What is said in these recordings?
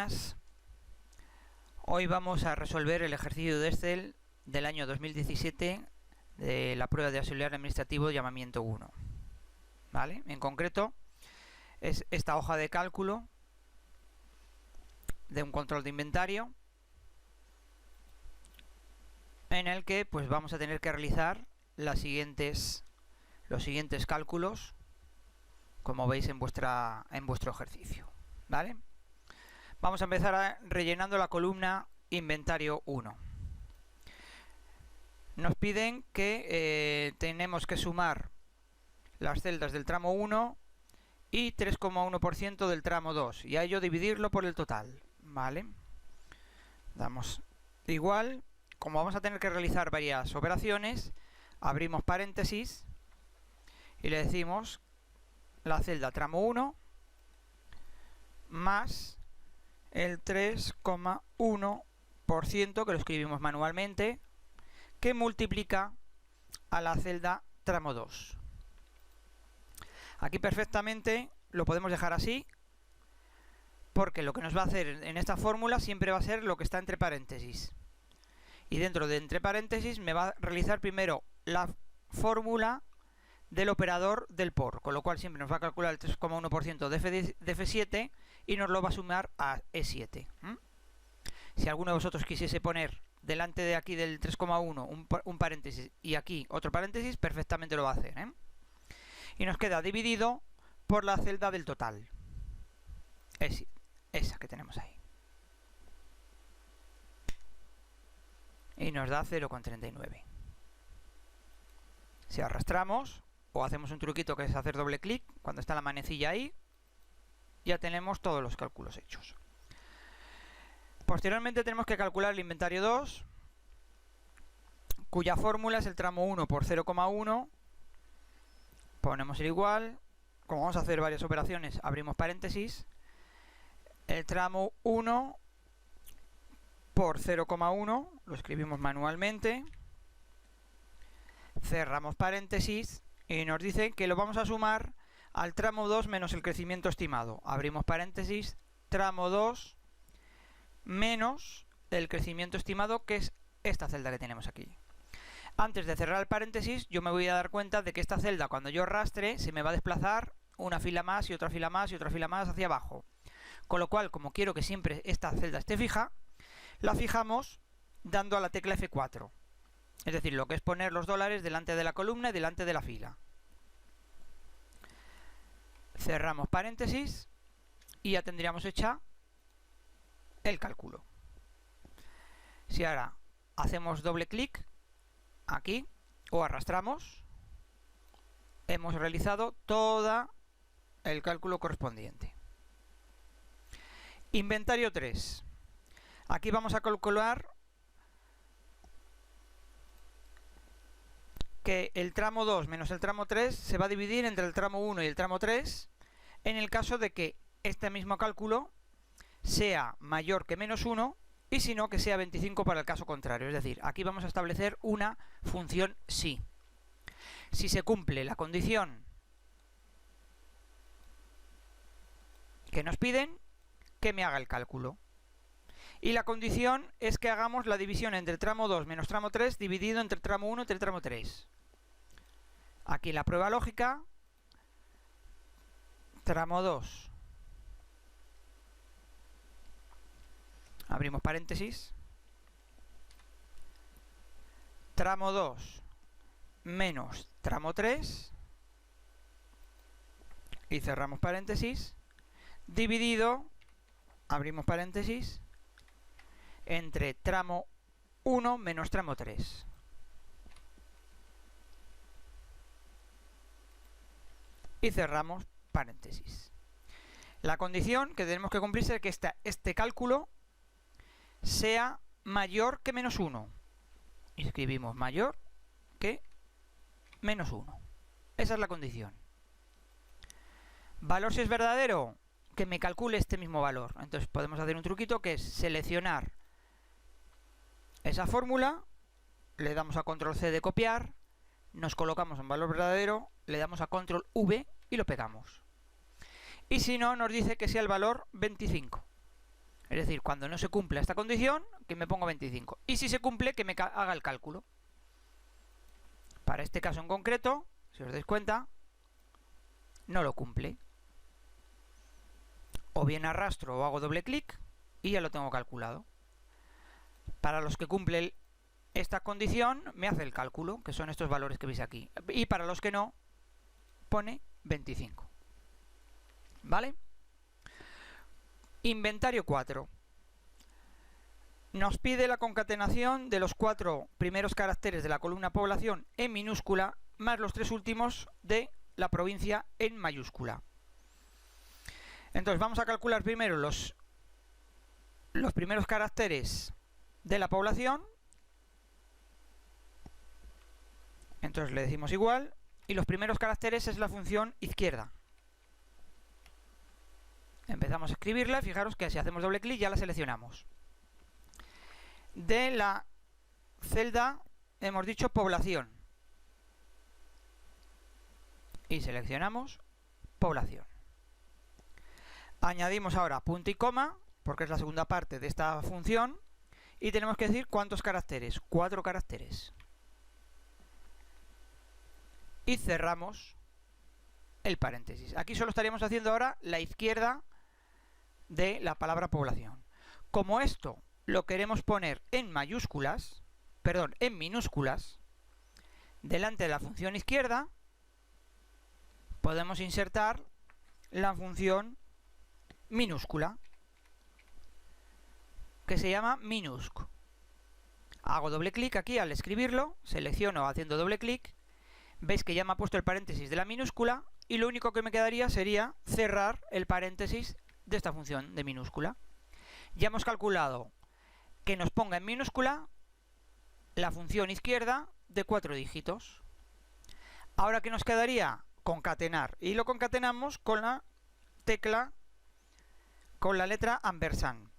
buenas. Hoy vamos a resolver el ejercicio de Excel del año 2017 de la prueba de auxiliar administrativo llamamiento 1. ¿Vale? En concreto es esta hoja de cálculo de un control de inventario en el que pues vamos a tener que realizar los siguientes cálculos, como veis en vuestro ejercicio. ¿Vale? Vamos a empezar rellenando la columna inventario 1. Nos piden que tenemos que sumar las celdas del tramo 1 y 3,1% del tramo 2 y a ello dividirlo por el total. ¿Vale? Damos igual. Como vamos a tener que realizar varias operaciones, abrimos paréntesis y le decimos la celda tramo 1 más el 3,1%, que lo escribimos manualmente, que multiplica a la celda tramo 2. Aquí perfectamente lo podemos dejar así, porque lo que nos va a hacer en esta fórmula siempre va a ser lo que está entre paréntesis. Y dentro de entre paréntesis me va a realizar primero la fórmula del operador del por, con lo cual siempre nos va a calcular el 3,1% de F7 y nos lo va a sumar a E7. Si alguno de vosotros quisiese poner delante de aquí del 3,1 un paréntesis y aquí otro paréntesis, perfectamente lo va a hacer. Y nos queda dividido por la celda del total. Es esa que tenemos ahí. Y nos da 0,39. Si arrastramos o hacemos un truquito que es hacer doble clic cuando está la manecilla ahí, ya tenemos todos los cálculos hechos. Posteriormente tenemos que calcular el inventario 2, cuya fórmula es el tramo 1 por 0,1. Ponemos el igual. Como vamos a hacer varias operaciones, abrimos paréntesis. El tramo 1 por 0,1 lo escribimos manualmente. Cerramos paréntesis y nos dice que lo vamos a sumar al tramo 2 menos el crecimiento estimado. Abrimos paréntesis, tramo 2 menos el crecimiento estimado, que es esta celda que tenemos aquí. Antes de cerrar el paréntesis, yo me voy a dar cuenta de que esta celda, cuando yo arrastre, se me va a desplazar una fila más y otra fila más y otra fila más hacia abajo. Con lo cual, como quiero que siempre esta celda esté fija, la fijamos dando a la tecla F4. Es decir, lo que es poner los dólares delante de la columna y delante de la fila. Cerramos paréntesis y ya tendríamos hecha el cálculo. Si ahora hacemos doble clic aquí o arrastramos, hemos realizado todo el cálculo correspondiente. Inventario 3. Aquí vamos a calcular que el tramo 2 menos el tramo 3 se va a dividir entre el tramo 1 y el tramo 3 en el caso de que este mismo cálculo sea mayor que menos 1 y si no que sea 25 para el caso contrario. Es decir, aquí vamos a establecer una función si. Si se cumple la condición que nos piden, que me haga el cálculo. Y la condición es que hagamos la división entre tramo 2 menos tramo 3 dividido entre tramo 1 entre tramo 3. Aquí en la prueba lógica, tramo 2. Abrimos paréntesis. Tramo 2 menos tramo 3. Y cerramos paréntesis. Dividido, abrimos paréntesis, entre tramo 1 menos tramo 3. Y cerramos paréntesis. La condición que tenemos que cumplir es que este cálculo sea mayor que menos 1. Y escribimos mayor que menos 1. Esa es la condición. Valor si es verdadero, que me calcule este mismo valor. Entonces podemos hacer un truquito que es seleccionar esa fórmula, le damos a control C de copiar, nos colocamos en valor verdadero, le damos a control V y lo pegamos. Y si no, nos dice que sea el valor 25. Es decir, cuando no se cumple esta condición, que me ponga 25. Y si se cumple, que me haga el cálculo. Para este caso en concreto, si os dais cuenta, no lo cumple. O bien arrastro o hago doble clic y ya lo tengo calculado. Para los que cumplen esta condición, me hace el cálculo, que son estos valores que veis aquí. Y para los que no, pone 25. ¿Vale? Inventario 4. Nos pide la concatenación de los 4 primeros caracteres de la columna población en minúscula más los 3 últimos de la provincia en mayúscula. Entonces vamos a calcular primero los primeros caracteres de la población. Entonces le decimos igual, y los primeros caracteres es la función izquierda. Empezamos a escribirla, fijaros que si hacemos doble clic ya la seleccionamos. De la celda hemos dicho población. Y seleccionamos población. Añadimos ahora punto y coma, porque es la segunda parte de esta función, y tenemos que decir cuántos caracteres, 4 caracteres. Y cerramos el paréntesis. Aquí solo estaríamos haciendo ahora la izquierda de la palabra población. Como esto lo queremos poner en mayúsculas, perdón, en minúsculas, delante de la función izquierda, podemos insertar la función minúscula, que se llama minusc. Hago doble clic aquí al escribirlo, selecciono haciendo doble clic, veis que ya me ha puesto el paréntesis de la minúscula, y lo único que me quedaría sería cerrar el paréntesis de esta función de minúscula. Ya hemos calculado que nos ponga en minúscula la función izquierda de 4 dígitos. Ahora, ¿qué nos quedaría? Concatenar. Y lo concatenamos con la tecla, con la letra ampersand,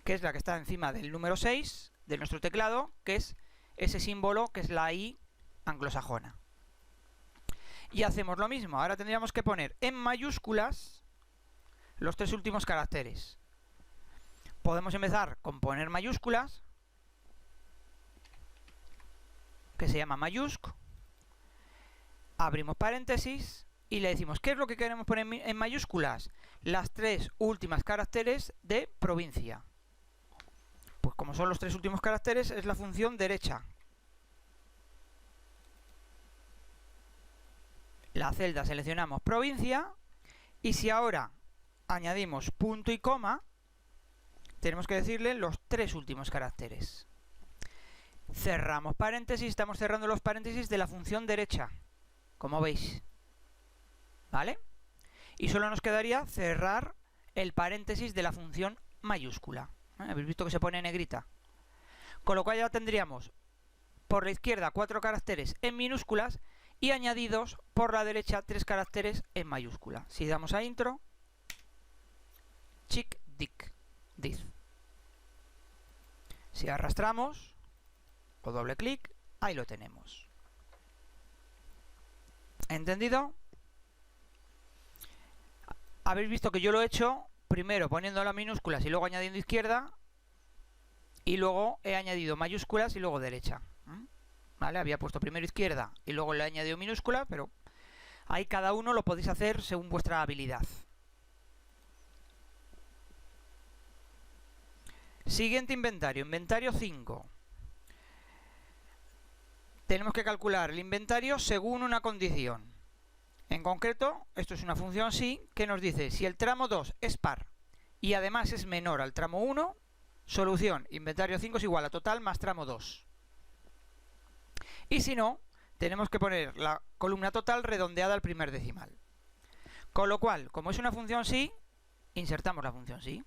que es la que está encima del número 6 de nuestro teclado, que es ese símbolo que es la I anglosajona. Y hacemos lo mismo. Ahora tendríamos que poner en mayúsculas los 3 últimos caracteres. Podemos empezar con poner mayúsculas, que se llama mayúsc. Abrimos paréntesis y le decimos ¿qué es lo que queremos poner en mayúsculas? Las 3 últimas caracteres de provincia. Pues como son los 3 últimos caracteres, es la función derecha. La celda seleccionamos provincia, y si ahora añadimos punto y coma, tenemos que decirle los 3 últimos caracteres. Cerramos paréntesis, estamos cerrando los paréntesis de la función derecha, como veis. ¿Vale? Y solo nos quedaría cerrar el paréntesis de la función mayúscula. ¿Habéis visto que se pone en negrita? Con lo cual ya tendríamos por la izquierda 4 caracteres en minúsculas y añadidos por la derecha 3 caracteres en mayúscula. Si damos a intro, chic dic, diz. Si arrastramos o doble clic, ahí lo tenemos. ¿Entendido? Habéis visto que yo lo he hecho primero poniendo las minúsculas y luego añadiendo izquierda, y luego he añadido mayúsculas y luego derecha. ¿Vale? Había puesto primero izquierda y luego le he añadido minúscula, pero ahí cada uno lo podéis hacer según vuestra habilidad. Siguiente inventario, inventario 5. Tenemos que calcular el inventario según una condición. En concreto, esto es una función si que nos dice si el tramo 2 es par y además es menor al tramo 1, solución, inventario 5 es igual a total más tramo 2. Y si no, tenemos que poner la columna total redondeada al primer decimal. Con lo cual, como es una función si, insertamos la función si.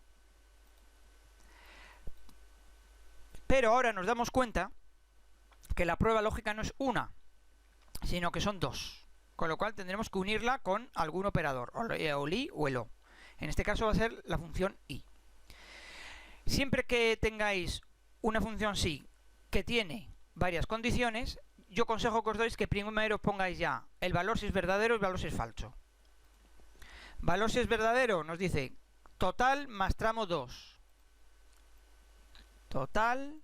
Pero ahora nos damos cuenta que la prueba lógica no es una, sino que son 2. Con lo cual tendremos que unirla con algún operador, o el i o el o. En este caso va a ser la función i. Siempre que tengáis una función si que tiene varias condiciones, yo aconsejo que os doy que primero pongáis ya el valor si es verdadero y el valor si es falso. Valor si es verdadero nos dice total más tramo 2. total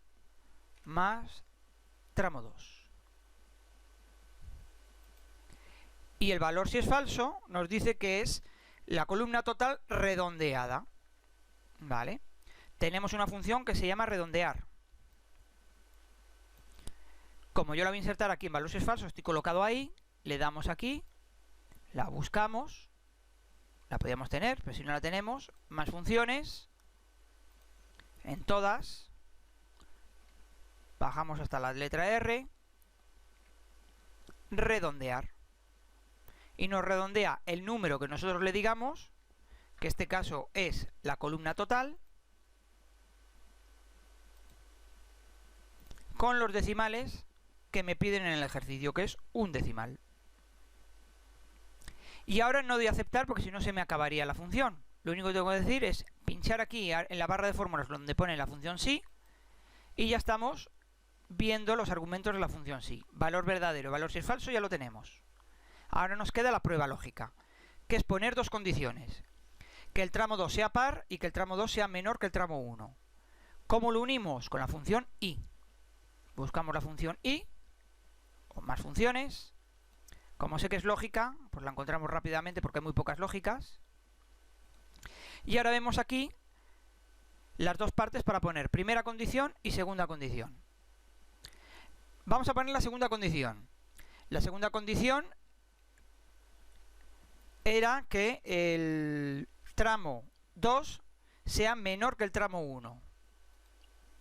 más tramo 2. Y el valor, si es falso, nos dice que es la columna total redondeada. ¿Vale? Tenemos una función que se llama redondear. Como yo la voy a insertar aquí en valor si es falso, estoy colocado ahí, le damos aquí, la buscamos, la podríamos tener, pero si no la tenemos, más funciones, en todas, bajamos hasta la letra R, redondear. Y nos redondea el número que nosotros le digamos, que en este caso es la columna total, con los decimales que me piden en el ejercicio, que es un decimal. Y ahora no doy a aceptar porque si no se me acabaría la función. Lo único que tengo que decir es pinchar aquí en la barra de fórmulas donde pone la función sí, y ya estamos viendo los argumentos de la función sí. Valor verdadero, valor si es falso, ya lo tenemos. Ahora nos queda la prueba lógica, que es poner dos condiciones. Que el tramo 2 sea par y que el tramo 2 sea menor que el tramo 1. ¿Cómo lo unimos? Con la función i. Buscamos la función i, o más funciones. Como sé que es lógica, pues la encontramos rápidamente porque hay muy pocas lógicas. Y ahora vemos aquí las dos partes para poner primera condición y segunda condición. Vamos a poner la segunda condición. La segunda condición era que el tramo 2 sea menor que el tramo 1.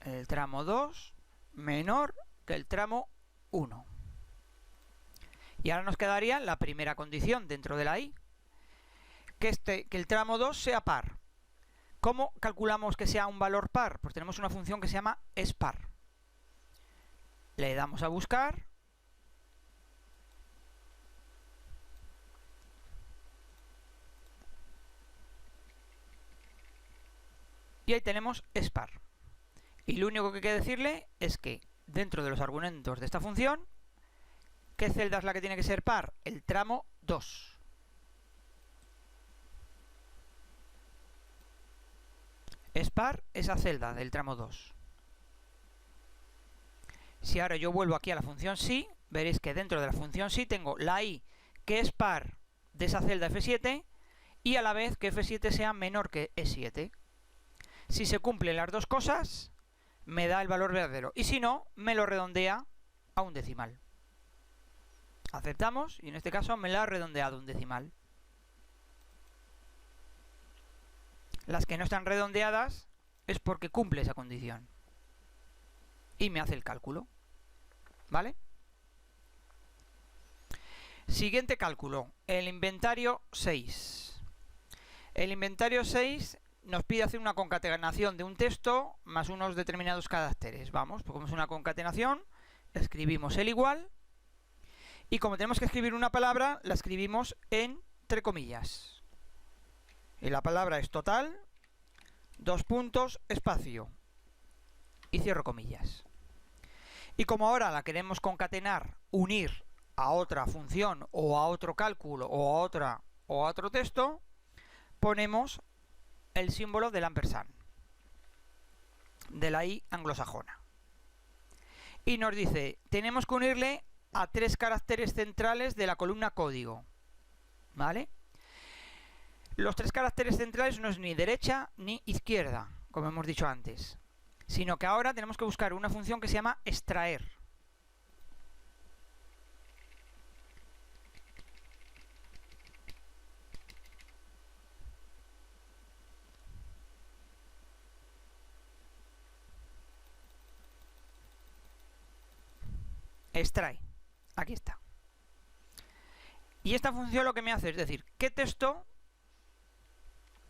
El tramo 2 menor que el tramo 1. Y ahora nos quedaría la primera condición dentro de la i, que el tramo 2 sea par. ¿Cómo calculamos que sea un valor par? Pues tenemos una función que se llama espar. Le damos a buscar. Y ahí tenemos espar. Y lo único que hay que decirle es que dentro de los argumentos de esta función, ¿qué celda es la que tiene que ser par? El tramo 2. Es par esa celda del tramo 2. Si ahora yo vuelvo aquí a la función sí, veréis que dentro de la función sí tengo la i que es par de esa celda F7 y a la vez que F7 sea menor que E7. Si se cumplen las dos cosas, me da el valor verdadero. Y si no, me lo redondea a un decimal. Aceptamos y en este caso me lo ha redondeado un decimal. Las que no están redondeadas es porque cumple esa condición. Y me hace el cálculo. ¿Vale? Siguiente cálculo. El inventario 6. El inventario 6 nos pide hacer una concatenación de un texto más unos determinados caracteres. Vamos, pues como es una concatenación, escribimos el igual. Y como tenemos que escribir una palabra, la escribimos entre comillas. Y la palabra es total, dos puntos, espacio. Y cierro comillas. Y como ahora la queremos concatenar, unir a otra función, o a otro cálculo, o a otro texto, ponemos el símbolo del ampersand, de la i anglosajona. Y nos dice, tenemos que unirle a tres caracteres centrales de la columna código. ¿Vale? Los tres caracteres centrales no es ni derecha ni izquierda, como hemos dicho antes, sino que ahora tenemos que buscar una función que se llama extraer. Extrae. Aquí está. Y esta función lo que me hace es decir, ¿qué texto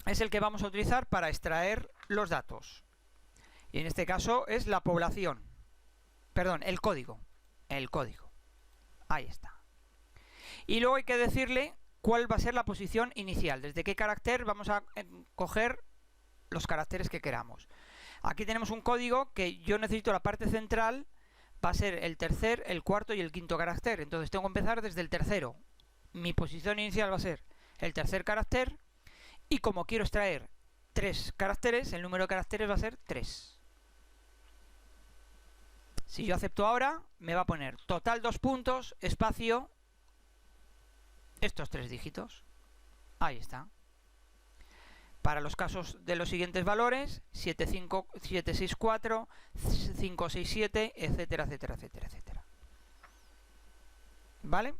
es el que vamos a utilizar para extraer los datos? Y en este caso es la población. Perdón, el código. El código. Ahí está. Y luego hay que decirle cuál va a ser la posición inicial. Desde qué carácter vamos a coger los caracteres que queramos. Aquí tenemos un código que yo necesito la parte central. Va a ser el tercer, el cuarto y el quinto carácter. Entonces tengo que empezar desde el tercero. Mi posición inicial va a ser el tercer carácter. Y como quiero extraer 3 caracteres, el número de caracteres va a ser 3. Si yo acepto ahora, me va a poner total 2 puntos, espacio, estos 3 dígitos. Ahí está. Para los casos de los siguientes valores, 764, 567, etcétera, etcétera, etcétera, etcétera. ¿Vale?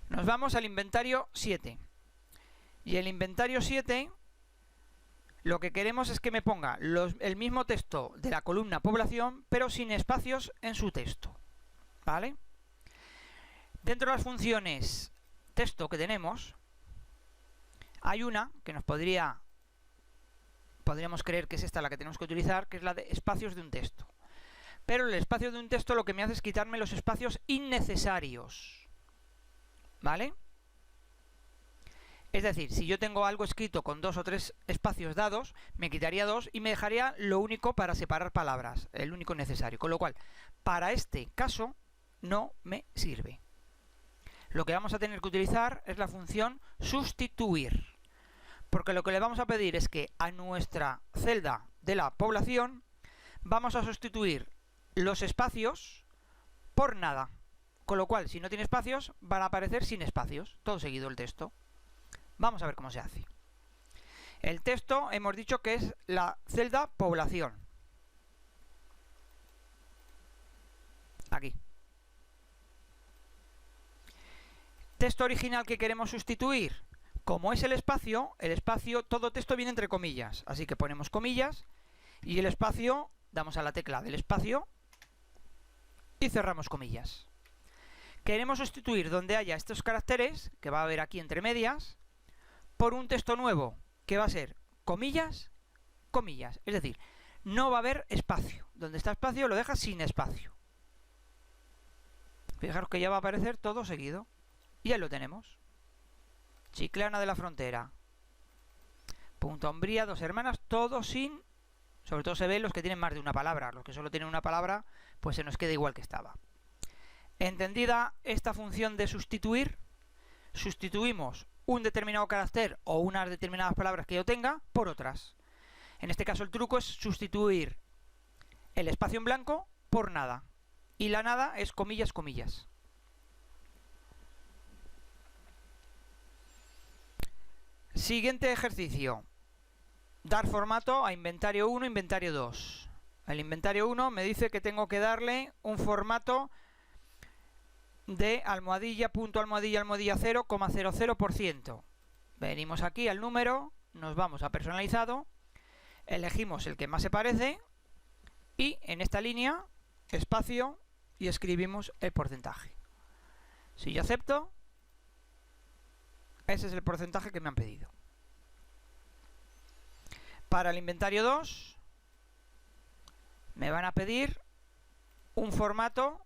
Nos vamos al inventario 7. Y el inventario 7, lo que queremos es que me ponga el mismo texto de la columna población, pero sin espacios en su texto. ¿Vale? Dentro de las funciones texto que tenemos, hay una que podríamos creer que es esta la que tenemos que utilizar, que es la de espacios de un texto. Pero el espacio de un texto lo que me hace es quitarme los espacios innecesarios. ¿Vale? Es decir, si yo tengo algo escrito con 2 o 3 espacios dados, me quitaría 2 y me dejaría lo único para separar palabras, el único necesario. Con lo cual, para este caso, no me sirve. Lo que vamos a tener que utilizar es la función sustituir. Porque lo que le vamos a pedir es que a nuestra celda de la población vamos a sustituir los espacios por nada. Con lo cual, si no tiene espacios, van a aparecer sin espacios. Todo seguido el texto. Vamos a ver cómo se hace. El texto hemos dicho que es la celda población. Aquí. Texto original que queremos sustituir. Como es el espacio, todo texto viene entre comillas. Así que ponemos comillas y el espacio, damos a la tecla del espacio y cerramos comillas. Queremos sustituir donde haya estos caracteres, que va a haber aquí entre medias, por un texto nuevo, que va a ser comillas, comillas. Es decir, no va a haber espacio. Donde está espacio lo dejas sin espacio. Fijaros que ya va a aparecer todo seguido. Y ahí lo tenemos. Chiclana de la Frontera. Punta Umbría, Dos Hermanas, todo sin... Sobre todo se ven los que tienen más de una palabra. Los que solo tienen una palabra, pues se nos queda igual que estaba. Entendida esta función de sustituir, sustituimos un determinado carácter o unas determinadas palabras que yo tenga por otras. En este caso el truco es sustituir el espacio en blanco por nada. Y la nada es comillas, comillas. Siguiente ejercicio. Dar formato a inventario 1, inventario 2. El inventario 1 me dice que tengo que darle un formato de almohadilla, punto almohadilla, almohadilla 0,00%. Venimos aquí al número, nos vamos a personalizado, elegimos el que más se parece y en esta línea, espacio y escribimos el porcentaje. Si yo acepto, ese es el porcentaje que me han pedido. Para el inventario 2 me van a pedir un formato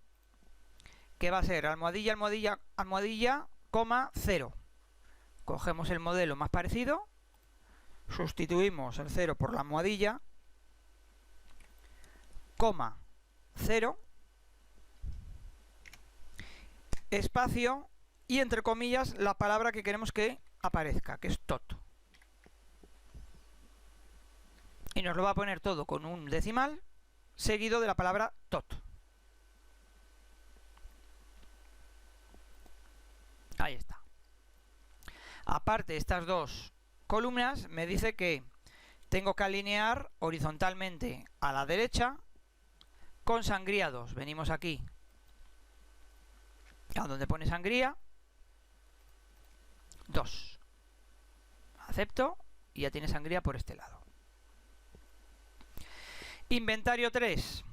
que va a ser almohadilla, almohadilla, almohadilla, coma, 0. Cogemos el modelo más parecido, sustituimos el 0 por la almohadilla, coma, 0, espacio y entre comillas la palabra que queremos que aparezca, que es tot. Y nos lo va a poner todo con un decimal seguido de la palabra tot. Ahí está. Aparte de estas dos columnas, me dice que tengo que alinear horizontalmente a la derecha con sangría 2. Venimos aquí a donde pone sangría 2. Acepto y ya tiene sangría por este lado. Inventario 3.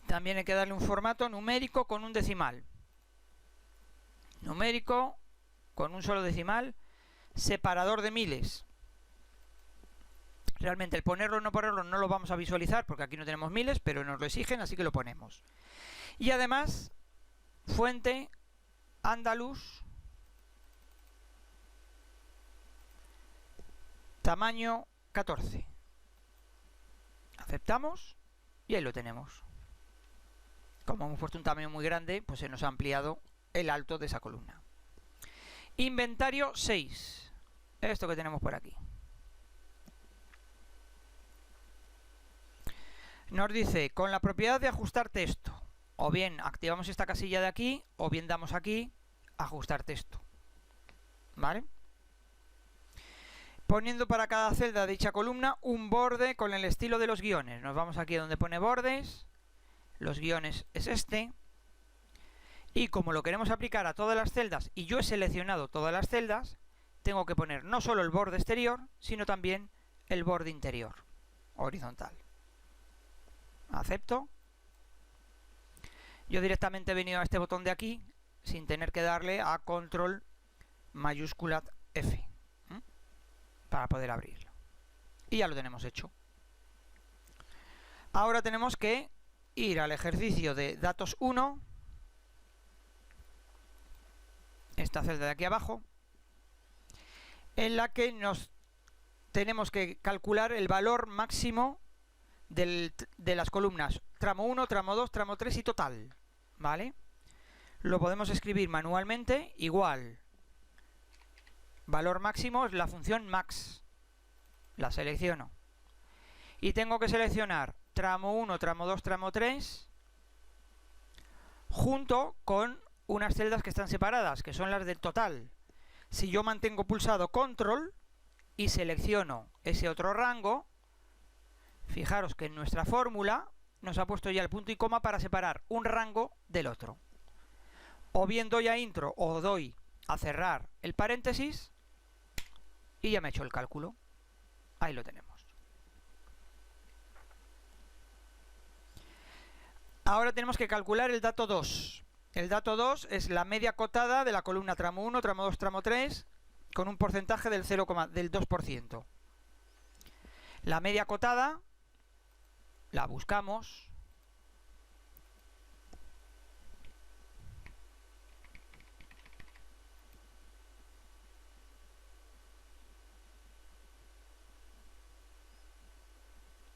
También hay que darle un formato numérico con un decimal. Numérico con un solo decimal, separador de miles. Realmente el ponerlo o no ponerlo no lo vamos a visualizar porque aquí no tenemos miles, pero nos lo exigen, así que lo ponemos. Y además, fuente andaluz, tamaño 14. Aceptamos y ahí lo tenemos. Como hemos puesto un tamaño muy grande, pues se nos ha ampliado el alto de esa columna. Inventario 6. Esto que tenemos por aquí. Nos dice, con la propiedad de ajustar texto, o bien activamos esta casilla de aquí, o bien damos aquí, ajustar texto. ¿Vale? Poniendo para cada celda de dicha columna un borde con el estilo de los guiones. Nos vamos aquí donde pone bordes, los guiones es este, y como lo queremos aplicar a todas las celdas, y yo he seleccionado todas las celdas, tengo que poner no solo el borde exterior, sino también el borde interior, horizontal. Acepto. Yo directamente he venido a este botón de aquí, sin tener que darle a control mayúscula F, para poder abrirlo. Y ya lo tenemos hecho. Ahora tenemos que ir al ejercicio de datos 1, esta celda de aquí abajo, en la que nos tenemos que calcular el valor máximo de las columnas tramo 1, tramo 2, tramo 3 y total. ¿Vale? Lo podemos escribir manualmente, igual. Valor máximo es la función max. La selecciono. Y tengo que seleccionar tramo 1, tramo 2, tramo 3, junto con unas celdas que están separadas, que son las del total. Si yo mantengo pulsado control y selecciono ese otro rango, fijaros que en nuestra fórmula nos ha puesto ya el punto y coma para separar un rango del otro. O bien doy a intro o doy a cerrar el paréntesis y ya me he hecho el cálculo. Ahí lo tenemos. Ahora tenemos que calcular el dato 2. El dato 2 es la media cotada de la columna tramo 1, tramo 2, tramo 3, con un porcentaje del 2%. La media cotada la buscamos.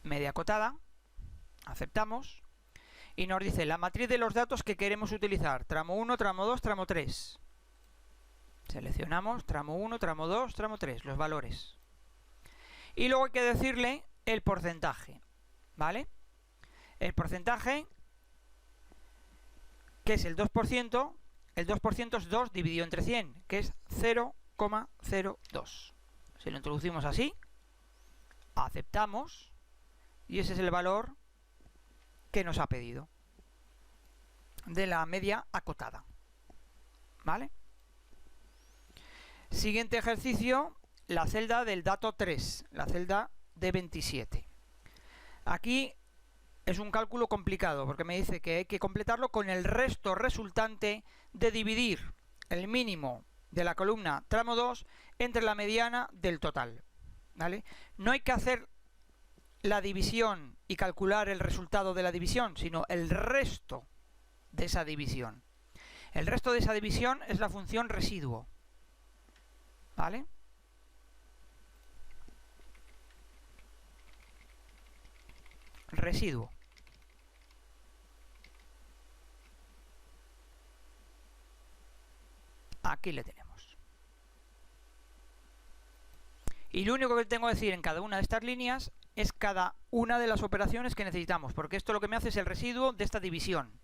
Media cotada. Aceptamos. Y nos dice la matriz de los datos que queremos utilizar. Tramo 1, tramo 2, tramo 3. Seleccionamos tramo 1, tramo 2, tramo 3, los valores. Y luego hay que decirle el porcentaje. ¿Vale? El porcentaje, que es el 2%, el 2% es 2 dividido entre 100, que es 0,02. Si lo introducimos así, aceptamos, y ese es el valor que nos ha pedido de la media acotada. ¿Vale? Siguiente ejercicio, la celda del dato 3, la celda de 27. Aquí es un cálculo complicado porque me dice que hay que completarlo con el resto resultante de dividir el mínimo de la columna tramo 2 entre la mediana del total. ¿Vale? No hay que hacer la división y calcular el resultado de la división, sino el resto de esa división. El resto de esa división es la función residuo. ¿Vale? Residuo. Aquí le tenemos. Y lo único que tengo que decir en cada una de estas líneas es cada una de las operaciones que necesitamos, porque esto lo que me hace es el residuo de esta división.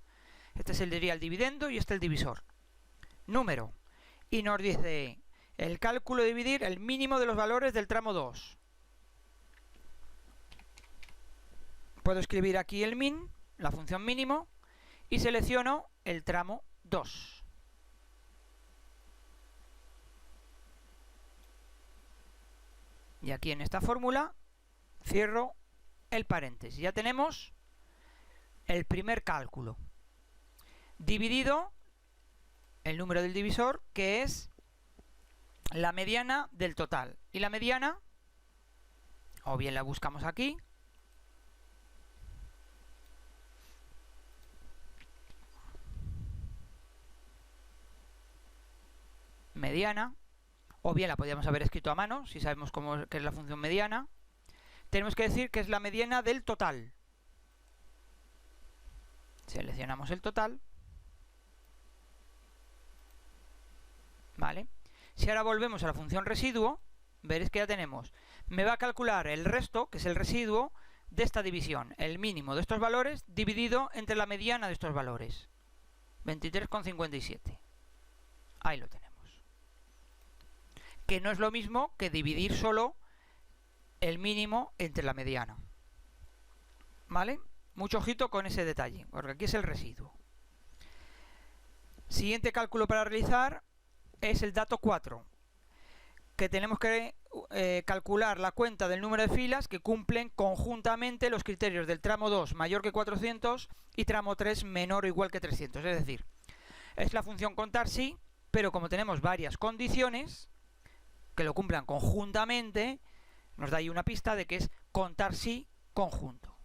Este sería el dividendo y este el divisor. Número. Y nos dice el cálculo de dividir el mínimo de los valores del tramo 2. Puedo escribir aquí el min, la función mínimo, y selecciono el tramo 2. Y aquí en esta fórmula cierro el paréntesis. Ya tenemos el primer cálculo. Dividido el número del divisor, que es la mediana del total. Y la mediana, o bien la buscamos aquí, mediana, o bien la podríamos haber escrito a mano, si sabemos qué es la función mediana. Tenemos que decir que es la mediana del total. Seleccionamos el total. ¿Vale? Si ahora volvemos a la función residuo, veréis que ya tenemos. Me va a calcular el resto, que es el residuo, de esta división, el mínimo de estos valores dividido entre la mediana de estos valores. 23,57. Ahí lo tenemos. Que no es lo mismo que dividir solo el mínimo entre la mediana. ¿Vale? Mucho ojito con ese detalle, porque aquí es el residuo. Siguiente cálculo para realizar es el dato 4, que tenemos que calcular la cuenta del número de filas que cumplen conjuntamente los criterios del tramo 2 mayor que 400 y tramo 3 menor o igual que 300. Es decir, es la función contar sí, pero como tenemos varias condiciones que lo cumplan conjuntamente, nos da ahí una pista de que es contar sí conjunto.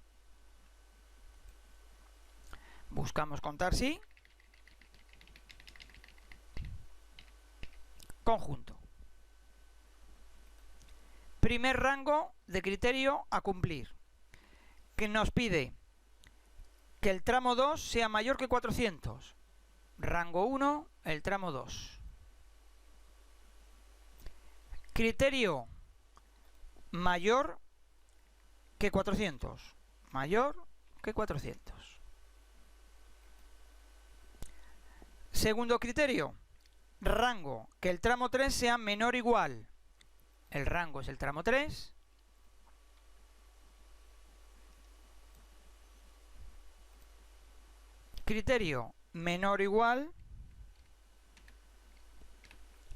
Buscamos contar sí conjunto. Primer rango de criterio a cumplir, que nos pide que el tramo 2 sea mayor que 400. Rango 1, el tramo 2. Criterio mayor que 400. Mayor que 400. Segundo criterio, rango, que el tramo 3 sea menor o igual. El rango es el tramo 3. Criterio menor o igual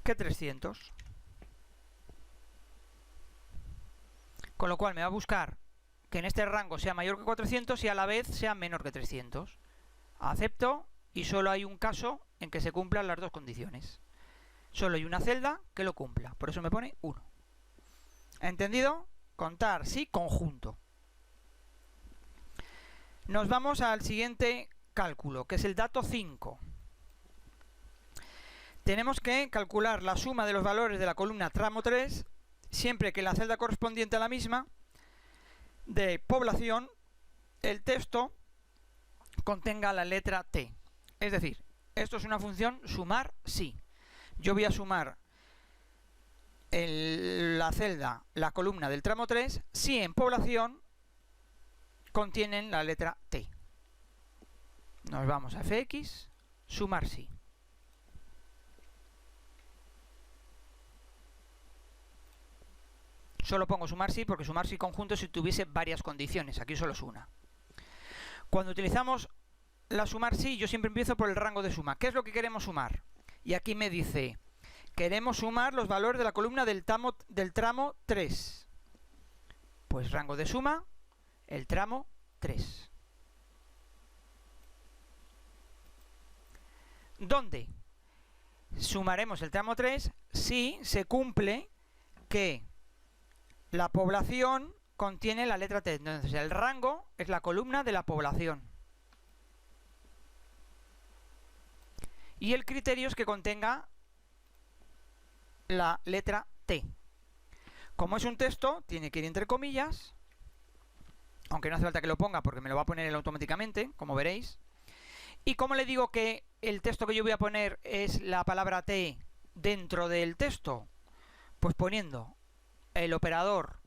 que 300. Con lo cual me va a buscar que en este rango sea mayor que 400 y a la vez sea menor que 300. Acepto y solo hay un caso en que se cumplan las dos condiciones. Solo hay una celda que lo cumpla, por eso me pone 1. ¿Entendido? Contar sí conjunto. Nos vamos al siguiente cálculo, que es el dato 5. Tenemos que calcular la suma de los valores de la columna tramo 3, siempre que la celda correspondiente a la misma, de población, el texto contenga la letra T. Es decir, esto es una función sumar sí. Yo voy a sumar la celda, la columna del tramo 3, si en población contienen la letra T. Nos vamos a fx, sumar sí. Solo pongo sumar sí porque sumar sí conjunto si tuviese varias condiciones, aquí solo es una. Cuando utilizamos la sumar sí, yo siempre empiezo por el rango de suma. ¿Qué es lo que queremos sumar? Y aquí me dice, queremos sumar los valores de la columna del tramo 3. Pues rango de suma, el tramo 3. ¿Dónde sumaremos el tramo 3 si se cumple que la población contiene la letra T? Entonces el rango es la columna de la población. Y el criterio es que contenga la letra T. Como es un texto, tiene que ir entre comillas, aunque no hace falta que lo ponga porque me lo va a poner él automáticamente, como veréis. Y como le digo que el texto que yo voy a poner es la palabra T dentro del texto, pues poniendo el operador,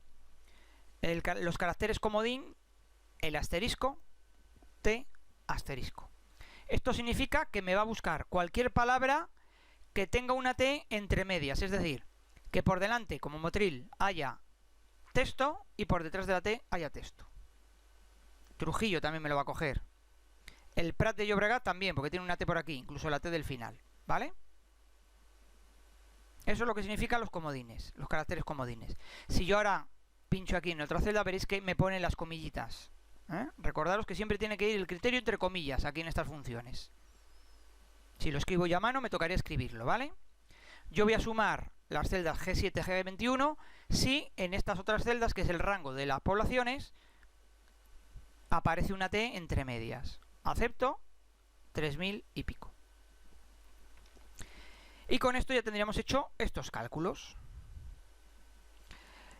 los caracteres comodín, el asterisco, T asterisco. Esto significa que me va a buscar cualquier palabra que tenga una T entre medias, es decir, que por delante, como motril, haya texto y por detrás de la T haya texto. Trujillo también me lo va a coger. El Prat de Llobregat también, porque tiene una T por aquí, incluso la T del final, ¿vale? Eso es lo que significan los comodines, los caracteres comodines. Si yo ahora pincho aquí en otra celda, veréis que me ponen las comillitas. Recordaros que siempre tiene que ir el criterio entre comillas aquí en estas funciones. Si lo escribo yo a mano, me tocaría escribirlo, ¿vale? Yo voy a sumar las celdas G7, G21, si en estas otras celdas, que es el rango de las poblaciones, aparece una T entre medias. Acepto, 3000 y pico. Y con esto ya tendríamos hecho estos cálculos.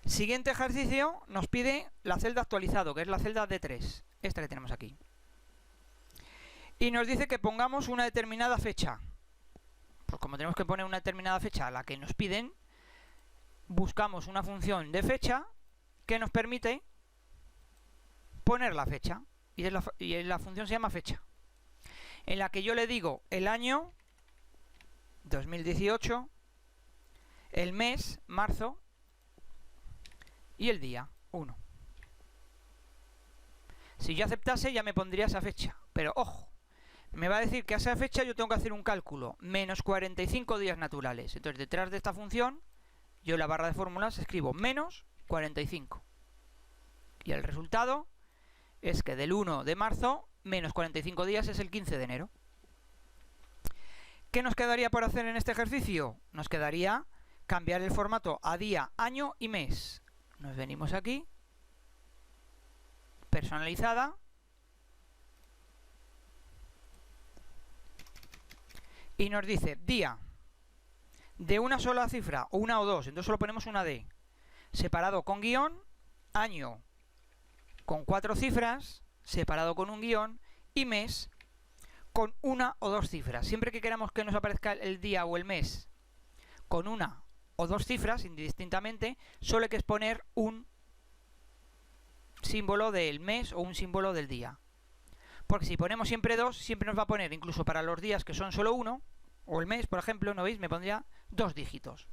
Siguiente ejercicio nos pide la celda actualizado, que es la celda D3, esta que tenemos aquí. Y nos dice que pongamos una determinada fecha. Pues como tenemos que poner una determinada fecha a la que nos piden, buscamos una función de fecha que nos permite poner la fecha. Y la función se llama fecha, en la que yo le digo el año 2018, el mes, marzo, y el día, 1. Si yo aceptase ya me pondría esa fecha, pero ojo, me va a decir que a esa fecha yo tengo que hacer un cálculo, menos 45 días naturales. Entonces detrás de esta función, yo en la barra de fórmulas escribo menos 45. Y el resultado es que del 1 de marzo, menos 45 días es el 15 de enero. ¿Qué nos quedaría por hacer en este ejercicio? Nos quedaría cambiar el formato a día, año y mes. Nos venimos aquí, personalizada, y nos dice día de una sola cifra, o una o dos, entonces solo ponemos una D, separado con guión, año con 4 cifras, separado con un guión, y mes con una o dos cifras. Siempre que queramos que nos aparezca el día o el mes con una o dos cifras, indistintamente, solo hay que exponer un símbolo del mes o un símbolo del día. Porque si ponemos siempre dos, siempre nos va a poner, incluso para los días que son solo uno, o el mes, por ejemplo, ¿no veis? Me pondría 2 dígitos.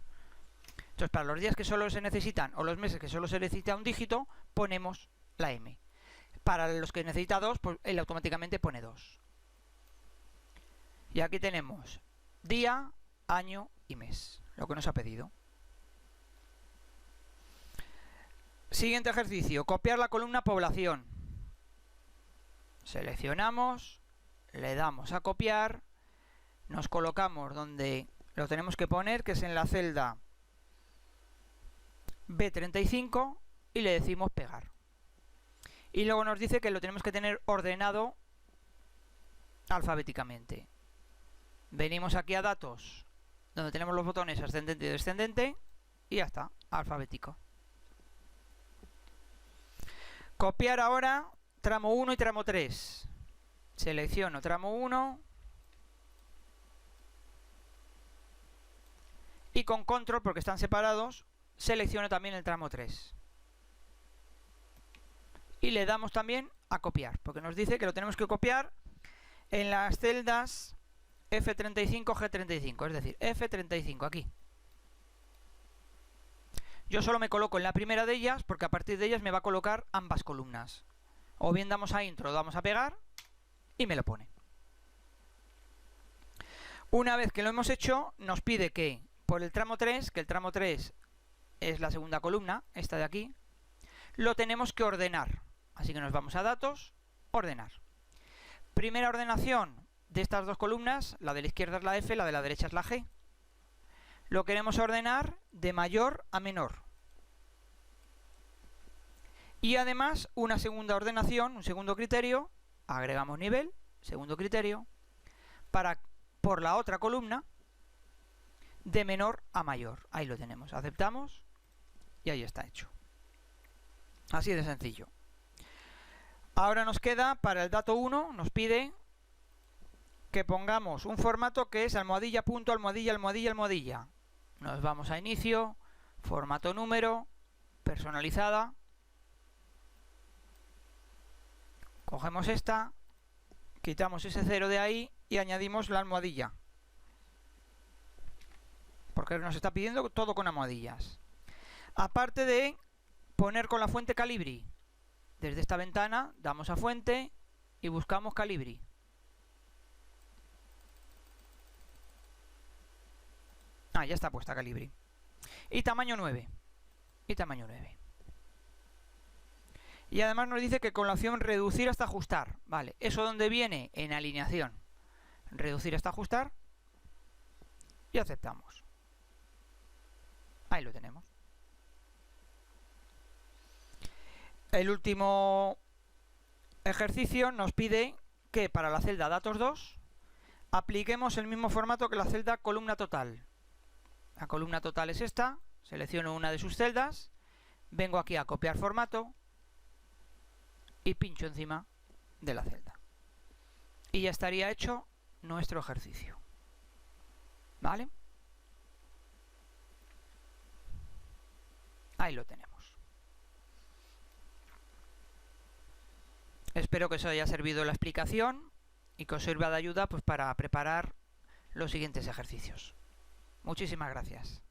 Entonces, para los días que solo se necesitan, o los meses que solo se necesita un dígito, ponemos la M. Para los que necesita 2, pues él automáticamente pone 2. Y aquí tenemos día, año y mes, lo que nos ha pedido. Siguiente ejercicio, copiar la columna población. Seleccionamos, le damos a copiar, nos colocamos donde lo tenemos que poner, que es en la celda B35, y le decimos pegar. Y luego nos dice que lo tenemos que tener ordenado alfabéticamente. Venimos aquí a datos, donde tenemos los botones ascendente y descendente, y ya está, alfabético. Copiar ahora tramo 1 y tramo 3. Selecciono tramo 1 y con control, porque están separados, selecciono también el tramo 3. Y le damos también a copiar, porque nos dice que lo tenemos que copiar en las celdas F35, G35, es decir, F35 aquí. Yo solo me coloco en la primera de ellas, porque a partir de ellas me va a colocar ambas columnas. O bien damos a intro, damos a pegar y me lo pone. Una vez que lo hemos hecho, nos pide que por el tramo 3, que el tramo 3 es la segunda columna, esta de aquí, lo tenemos que ordenar. Así que nos vamos a datos, ordenar. Primera ordenación de estas dos columnas, la de la izquierda es la F, la de la derecha es la G. Lo queremos ordenar de mayor a menor. Y además una segunda ordenación, un segundo criterio, agregamos nivel, segundo criterio, para por la otra columna, de menor a mayor. Ahí lo tenemos, aceptamos y ahí está hecho. Así de sencillo. Ahora nos queda, para el dato 1, nos pide que pongamos un formato que es almohadilla, punto, almohadilla, almohadilla, almohadilla. Nos vamos a inicio, formato número, personalizada. Cogemos esta, quitamos ese 0 de ahí y añadimos la almohadilla. Porque nos está pidiendo todo con almohadillas. Aparte de poner con la fuente Calibri. Desde esta ventana damos a fuente y buscamos Calibri. Ya está puesta Calibri. Y tamaño 9. Y tamaño 9. Y además nos dice que con la opción reducir hasta ajustar. Vale, ¿eso dónde viene? En alineación. Reducir hasta ajustar. Y aceptamos. Ahí lo tenemos. El último ejercicio nos pide que para la celda datos 2 apliquemos el mismo formato que la celda columna total. La columna total es esta, selecciono una de sus celdas, vengo aquí a copiar formato y pincho encima de la celda. Y ya estaría hecho nuestro ejercicio. ¿Vale? Ahí lo tenemos. espero que os haya servido la explicación y que os sirva de ayuda pues para preparar los siguientes ejercicios. Muchísimas gracias.